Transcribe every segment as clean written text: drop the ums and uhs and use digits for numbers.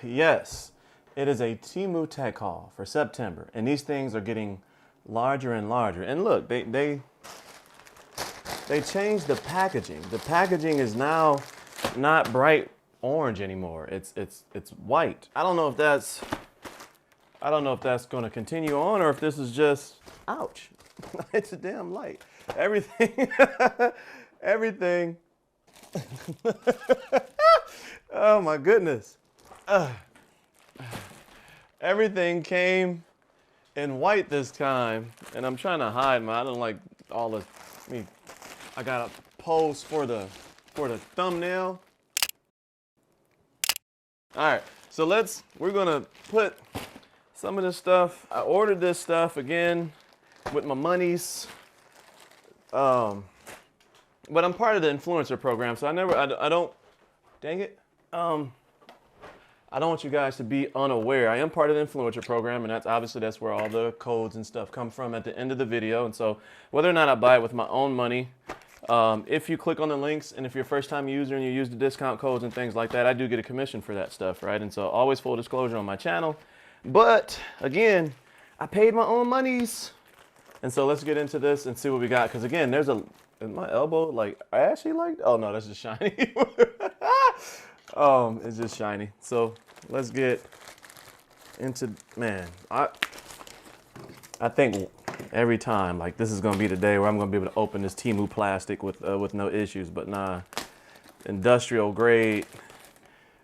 Yes, it is a Temu tech haul for September, and these things are getting larger and larger. And look, they changed the packaging. The packaging is now not bright orange anymore. It's white. I don't know if that's going to continue on or if this is just ouch. It's a damn light. Everything everything. Oh my goodness. Everything came in white this time, and I'm trying to hide I don't like all the, I got a pose for the thumbnail. All right, so we're gonna put some of this stuff. I ordered this stuff again with my monies. But I'm part of the influencer program, so I don't, dang it. I don't want you guys to be unaware. I am part of the influencer program, and that's where all the codes and stuff come from at the end of the video. And so whether or not I buy it with my own money, if you click on the links and if you're a first-time user and you use the discount codes and things like that, I do get a commission for that stuff, right? And so always full disclosure on my channel. But again, I paid my own monies. And so let's get into this and see what we got. Because again, there's in my elbow, like, I actually like, oh no, that's just shiny. It's just shiny. So let's get into, man, I think every time, like, this is gonna be the day where I'm gonna be able to open this Temu plastic with no issues, but nah. Industrial grade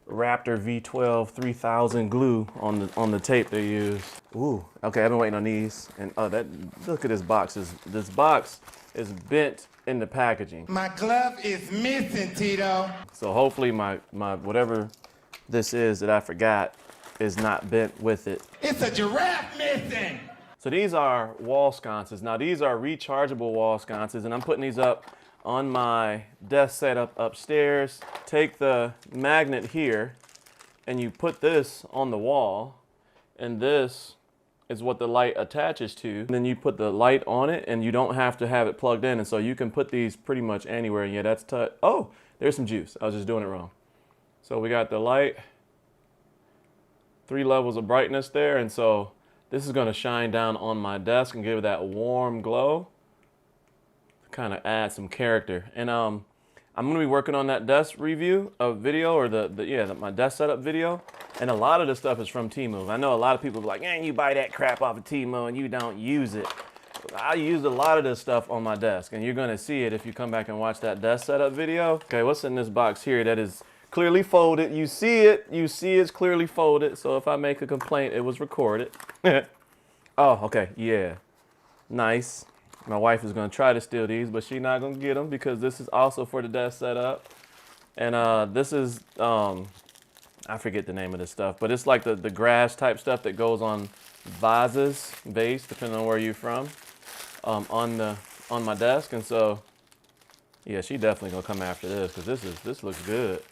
Raptor V12 3000 glue on the tape they use. Ooh, okay, I've been waiting on these. And look at this box. This box is bent in the packaging. My glove is missing, Tito. So hopefully my whatever this is that I forgot is not bent with it. It's a giraffe missing. So these are wall sconces. Now these are rechargeable wall sconces, and I'm putting these up on my desk setup upstairs. Take the magnet here and you put this on the wall, and this is what the light attaches to. And then you put the light on it and you don't have to have it plugged in. And so you can put these pretty much anywhere. Yeah, that's oh, there's some juice. I was just doing it wrong. So we got the light, 3 levels of brightness there. And so this is gonna shine down on my desk and give it that warm glow. Kind of add some character. And I'm gonna be working on that desk review of video, or my desk setup video. And a lot of the stuff is from Temu. I know a lot of people are like, you buy that crap off of Temu and you don't use it. I used a lot of this stuff on my desk, and you're gonna see it if you come back and watch that desk setup video. Okay, what's in this box here that is clearly folded? You see it's clearly folded. So if I make a complaint, it was recorded. Oh, okay, yeah, nice. My wife is gonna try to steal these, but she's not gonna get them because this is also for the desk setup. And this is, I forget the name of this stuff, but it's like the grass type stuff that goes on vases, vase, depending on where you're from, on my desk. And so, yeah, she definitely gonna come after this because this looks good.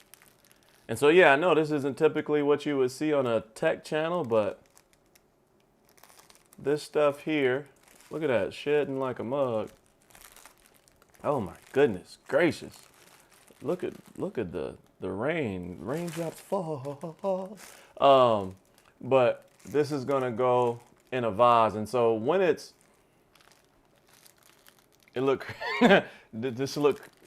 And so, yeah, I know this isn't typically what you would see on a tech channel, but this stuff here, look at that, shedding like a mug. Oh my goodness gracious. Look at the raindrops fall. But this is gonna go in a vase. And so when this look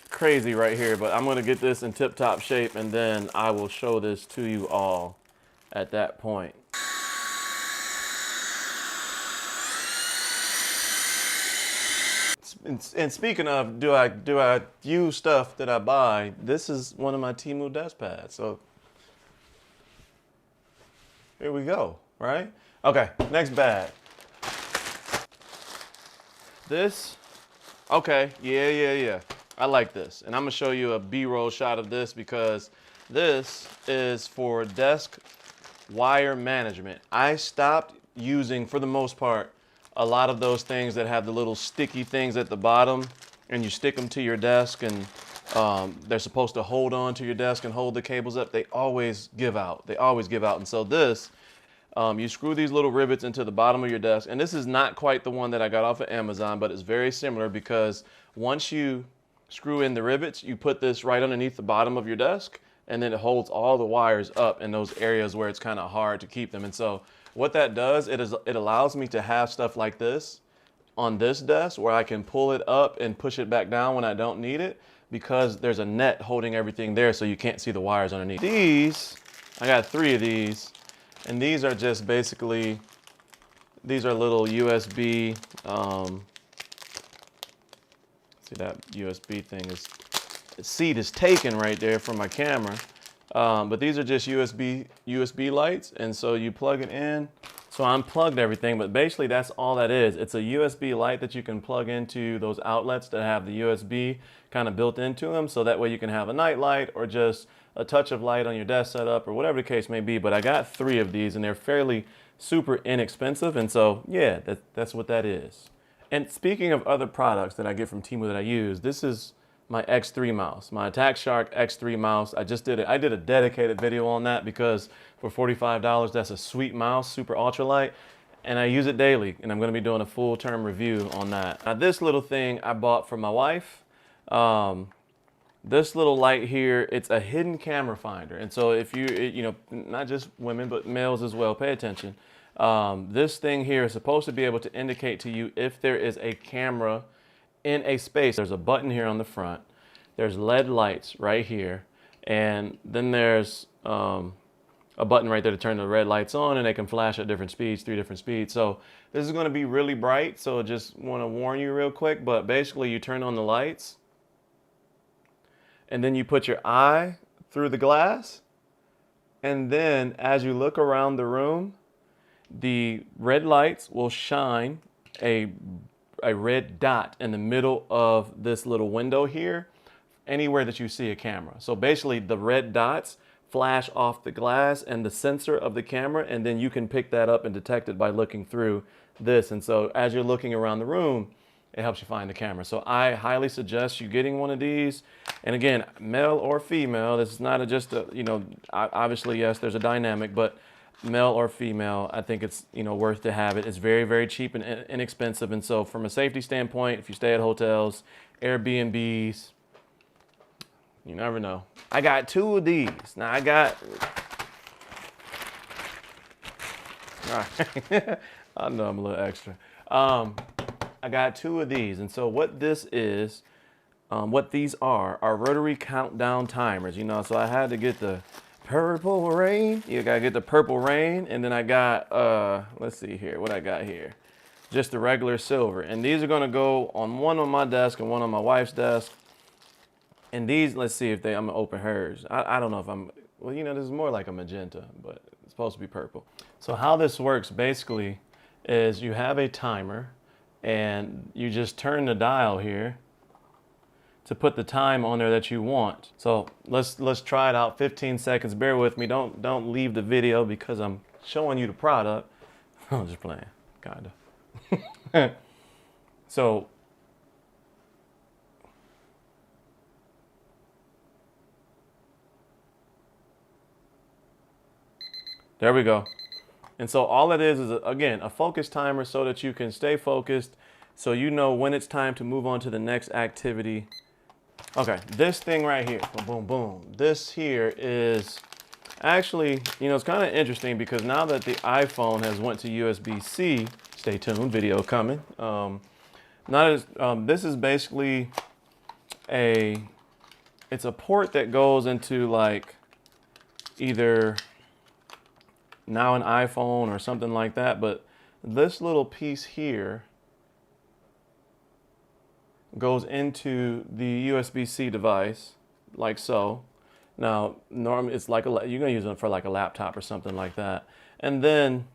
crazy right here, but I'm gonna get this in tip-top shape and then I will show this to you all at that point. And speaking of, do I use stuff that I buy? This is one of my Temu desk pads. So here we go, right? Okay, next bag. This, okay, yeah. I like this. And I'm gonna show you a B-roll shot of this because this is for desk wire management. I stopped using, for the most part, a lot of those things that have the little sticky things at the bottom, and you stick them to your desk, and they're supposed to hold on to your desk and hold the cables up. They always give out. And so this, you screw these little rivets into the bottom of your desk, and this is not quite the one that I got off of Amazon, but it's very similar because once you screw in the rivets, you put this right underneath the bottom of your desk, and then it holds all the wires up in those areas where it's kind of hard to keep them. And so what that does, it allows me to have stuff like this on this desk where I can pull it up and push it back down when I don't need it, because there's a net holding everything there so you can't see the wires underneath. These, I got 3 of these, and these are just basically, these are little USB, see that USB thing is, the seat is taken right there from my camera. But these are just USB lights, and so you plug it in. So I unplugged everything, but basically that's all that is. It's a USB light that you can plug into those outlets that have the USB kind of built into them, so that way you can have a night light or just a touch of light on your desk setup or whatever the case may be. But I got 3 of these, and they're fairly super inexpensive, and so yeah, that's what that is. And speaking of other products that I get from Temu that I use, this is my X3 mouse, my Attack Shark X3 mouse. I did a dedicated video on that because for $45, that's a sweet mouse, super ultralight, and I use it daily, and I'm gonna be doing a full term review on that. Now this little thing I bought for my wife. This little light here, it's a hidden camera finder. And so if you know, not just women, but males as well, pay attention. This thing here is supposed to be able to indicate to you if there is a camera in a space. There's a button here on the front. There's LED lights right here. And then there's a button right there to turn the red lights on, and they can flash at different speeds, 3 different speeds. So this is gonna be really bright, so just wanna warn you real quick, but basically you turn on the lights, and then you put your eye through the glass, and then as you look around the room, the red lights will shine a red dot in the middle of this little window here, anywhere that you see a camera. So basically the red dots flash off the glass and the sensor of the camera, and then you can pick that up and detect it by looking through this. And so as you're looking around the room, it helps you find the camera. So I highly suggest you getting one of these. And again, male or female, this is not just a, you know, obviously, yes, there's a dynamic, but male or female, I think it's, you know, worth to have it. It's very, very cheap and inexpensive. And so from a safety standpoint, if you stay at hotels, Airbnbs, you never know. I got 2 of these. Now I got, all right. I know I'm a little extra. I got 2 of these. And so what this is, what these are rotary countdown timers, you know. So I had to get the purple rain. You gotta get the purple rain. And then I got, let's see here, what I got here. Just the regular silver. And these are gonna go on one on my desk and one on my wife's desk. And these, let's see if I'm gonna open hers. I don't know if well, you know, this is more like a magenta, but it's supposed to be purple. So how this works basically is you have a timer, and you just turn the dial here to put the time on there that you want. So let's try it out. 15 seconds. Bear with me. Don't leave the video because I'm showing you the product. I'm just playing, kinda. So there we go. And so all it is again, a focus timer so that you can stay focused, so you know when it's time to move on to the next activity. Okay, this thing right here, boom, boom, boom. This here is actually, you know, it's kind of interesting because now that the iPhone has went to USB-C, stay tuned, video coming. This is basically it's a port that goes into like either now an iPhone or something like that, but this little piece here goes into the USB-C device, like so. Now, normally it's like you're gonna use it for like a laptop or something like that. And then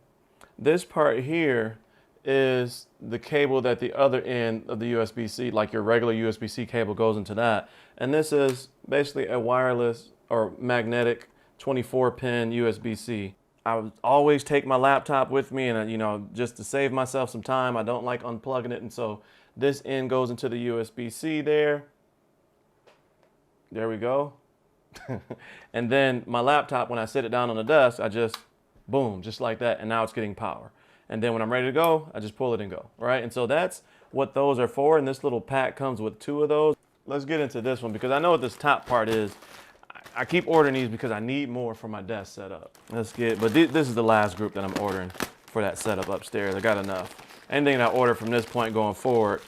this part here is the cable that the other end of the USB-C, like your regular USB-C cable, goes into that. And this is basically a wireless or magnetic 24-pin USB-C. I would always take my laptop with me, and you know, just to save myself some time, I don't like unplugging it, and so this end goes into the USB-C there. There we go. And then my laptop, when I sit it down on the desk, I just, boom, just like that, and now it's getting power. And then when I'm ready to go, I just pull it and go, right? And so that's what those are for, and this little pack comes with 2 of those. Let's get into this one, because I know what this top part is. I keep ordering these because I need more for my desk setup. Let's get, but this is the last group that I'm ordering for that setup upstairs. I got enough. Anything that I order from this point going forward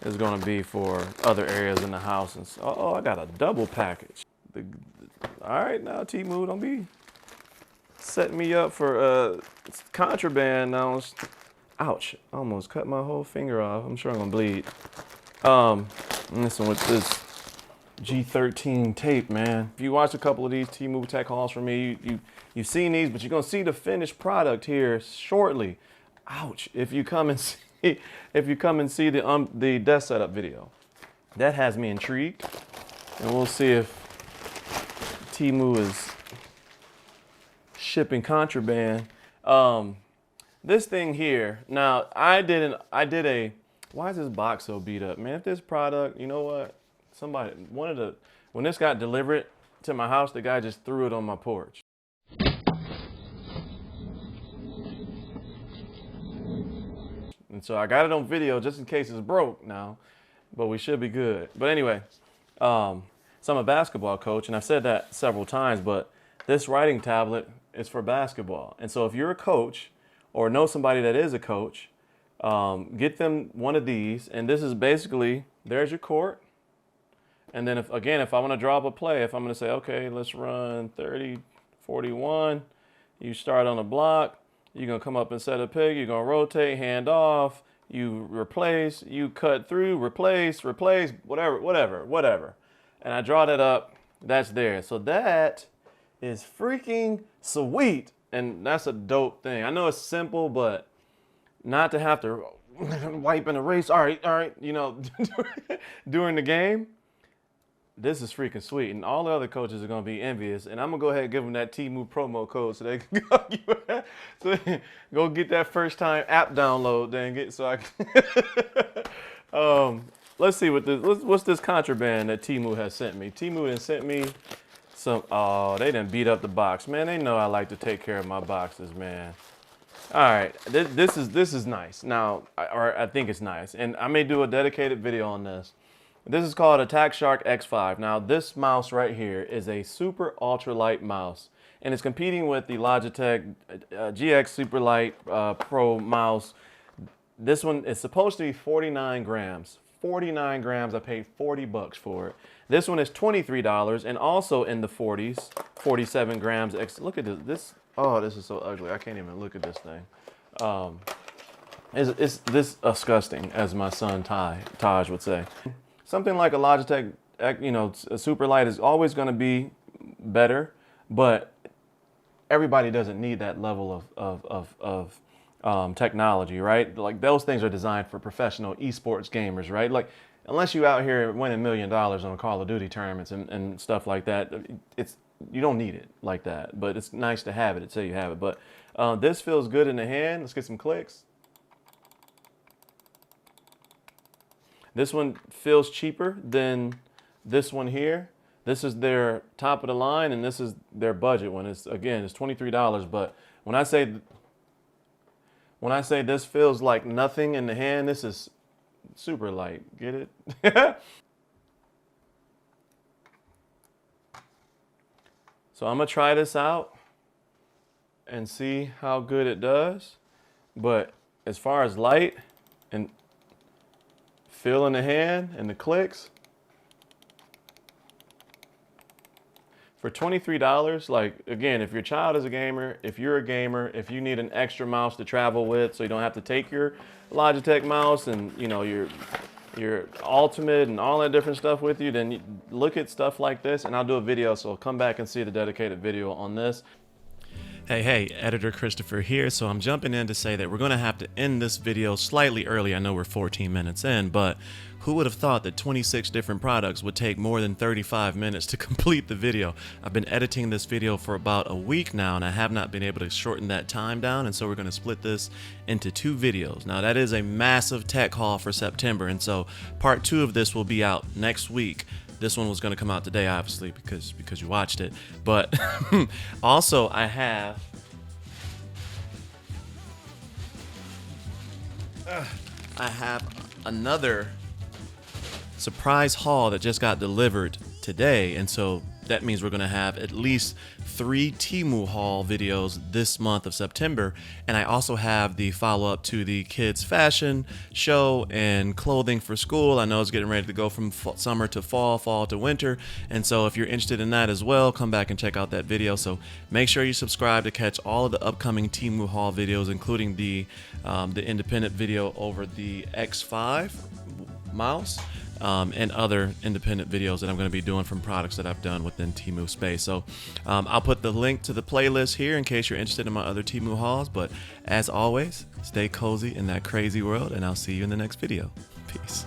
is going to be for other areas in the house. And so, oh, I got a double package. All right, now Temu, don't be setting me up for contraband now. Ouch, I almost cut my whole finger off. I'm sure I'm gonna bleed. This one with this G13 tape, man. If you watch a couple of these Temu tech hauls from me, you've seen these, but you're gonna see the finished product here shortly. Ouch! If you come and see the desk setup video, that has me intrigued, and we'll see if Temu is shipping contraband. This thing here. Now I did a. Why is this box so beat up, man? If this product, you know what? When this got delivered to my house, the guy just threw it on my porch. And so I got it on video just in case it's broke now, but we should be good. But anyway, so I'm a basketball coach, and I've said that several times, but this writing tablet is for basketball. And so if you're a coach or know somebody that is a coach, get them one of these. And this is basically, there's your court. And then if I want to draw up a play, if I'm going to say, okay, let's run 30, 41, you start on a block, you're going to come up and set a pick, you're going to rotate, hand off, you replace, you cut through, replace, whatever. And I draw that up, that's there. So that is freaking sweet. And that's a dope thing. I know it's simple, but not to have to wipe and erase. All right, you know, during the game. This is freaking sweet, and all the other coaches are gonna be envious. And I'm gonna go ahead and give them that Temu promo code so they can go get that first time app download. Then get so I can. Let's see what's this contraband that Temu has sent me. Temu has sent me some. Oh, they didn't beat up the box, man. They know I like to take care of my boxes, man. All right, this is nice. Now, I think it's nice, and I may do a dedicated video on this. This is called Attack Shark X5. Now, this mouse right here is a super ultralight mouse, and it's competing with the Logitech GX Superlight Pro mouse. This one is supposed to be 49 grams. 49 grams, I paid $40 for it. This one is $23 and also in the 40s, 47 grams. Look at this. Oh, this is so ugly. I can't even look at this thing. It's this disgusting, as my son Taj would say. Something like a Logitech, you know, a Superlight is always going to be better, but everybody doesn't need that level of technology, right? Like those things are designed for professional esports gamers, right? Like unless you out here winning $1 million on Call of Duty tournaments and stuff like that, you don't need it like that. But it's nice to have it. It's say you have it. But this feels good in the hand. Let's get some clicks. This one feels cheaper than this one here. This is their top of the line, and this is their budget one. It's $23. But when I say this feels like nothing in the hand, this is super light. Get it? So I'm gonna try this out and see how good it does. But as far as light and feel in the hand and the clicks, for $23, like again, if your child is a gamer, if you're a gamer, if you need an extra mouse to travel with so you don't have to take your Logitech mouse and you know your Ultimate and all that different stuff with you, then you look at stuff like this, and I'll do a video, so come back and see the dedicated video on this. Hey, Editor Christopher here. So I'm jumping in to say that we're going to have to end this video slightly early. I know we're 14 minutes in, but who would have thought that 26 different products would take more than 35 minutes to complete the video? I've been editing this video for about a week now, and I have not been able to shorten that time down, and so we're going to split this into 2 videos. Now, that is a massive tech haul for September, and so part 2 of this will be out next week. This one was going to come out today, obviously, because you watched it. But also, I have another surprise haul that just got delivered today. And so that means we're going to have at least 3 Temu haul videos this month of September. And I also have the follow-up to the kids fashion show and clothing for school. I know it's getting ready to go from summer to fall, fall to winter. And so if you're interested in that as well, come back and check out that video. So make sure you subscribe to catch all of the upcoming Temu haul videos, including the independent video over the X5 mouse. And other independent videos that I'm going to be doing from products that I've done within Temu space. So I'll put the link to the playlist here in case you're interested in my other Temu hauls. But as always, stay cozy in that crazy world, and I'll see you in the next video. Peace.